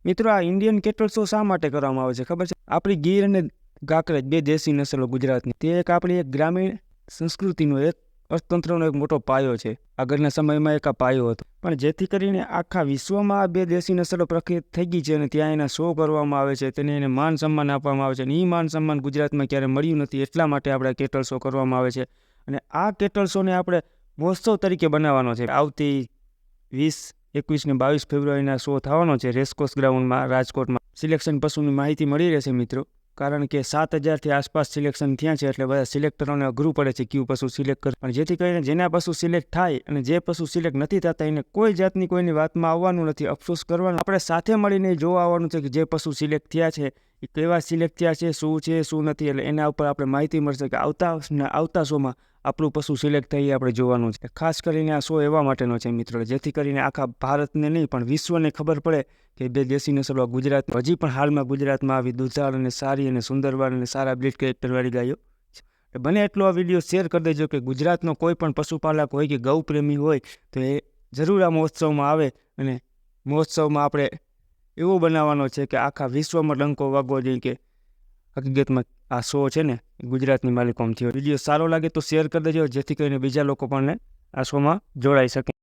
મિત્રો, આ Indian cattle show શા માટે કરવામાં આવે છે ખબર છે? આપણી ગીર અને કાંકરેજ બે દેશી નસલો ગુજરાતની, તે એક આપણી એક ગ્રામીણ સંસ્કૃતિનો એક અર્થતંત્રનો એક મોટો પાયો છે. આગળના સમયમાં એક આ પાયો હતો, પણ જેથી કરીને આખા વિશ્વમાં આ બે દેશી નસલો પ્રખ્યાત થઈ ગઈ છે અને ત્યાં એના શો કરવામાં આવે છે, તેને એને માન સન્માન આપવામાં આવે છે. અને એ માન સન્માન ગુજરાતમાં ક્યારે મળ્યું નથી, એટલા માટે આપણે કેટલ શો કરવામાં આવે છે. અને આ કેટલ શોને આપણે મહોત્સવ તરીકે બનાવવાનો છે. આવતી 20, 21 ને 22 ફેબ્રુઆરીના શો થવાનો છે રેસકોર્સ ગ્રાઉન્ડમાં રાજકોટમાં. સિલેક્શન પશુની માહિતી મળી રહેશે મિત્રો, કારણ કે 7,000થી આસપાસ સિલેક્શન થયા છે, એટલે બધા સિલેક્ટરોને અઘરું પડે છે કયું પશુ સિલેક્ટ કરે. પણ જેથી કરીને જેના પશુ સિલેક્ટ થાય અને જે પશુ સિલેક્ટ નથી થતા એને કોઈ જાતની કોઈની વાતમાં આવવાનું નથી, અફસોસ કરવાનો. આપણે સાથે મળીને જોવા આવવાનું છે કે જે પશુ સિલેક્ટ થયા છે એ કેવા સિલેક્ટ થયા છે, શું છે શું નથી, એટલે એના ઉપર આપણે માહિતી મળશે કે આવતા શોમાં આપણું પશુ સિલેક્ટ થઈ આપણે જોવાનું છે. ખાસ કરીને આ શો એવા માટેનો છે મિત્રો, જેથી કરીને આખા ભારતને નહીં પણ વિશ્વને ખબર પડે કે બે દેશી નસલો ગુજરાત હજી પણ હાલમાં ગુજરાતમાં આવી દુધાળ અને સારી અને સુંદરવાન અને સારા બ્રીડ કેરેક્ટરવાળી ગાયો છે. બને એટલો આ વિડીયો શેર કરી દેજો કે ગુજરાતનો કોઈ પણ પશુપાલક હોય કે ગૌ પ્રેમી હોય તો એ જરૂર આ મહોત્સવમાં આવે, અને મહોત્સવમાં આપણે એવો બનાવવાનો છે કે આખા વિશ્વમાં ડંકો વાગવો જોઈએ કે હકીકતમાં આ શો છે ને ગુજરાતની માલિકોમાં થયો. વિડીયો સારો લાગે તો શેર કરી દેજો, જેથી કરીને બીજા લોકો પણ આ શોમાં જોડાઈ શકે.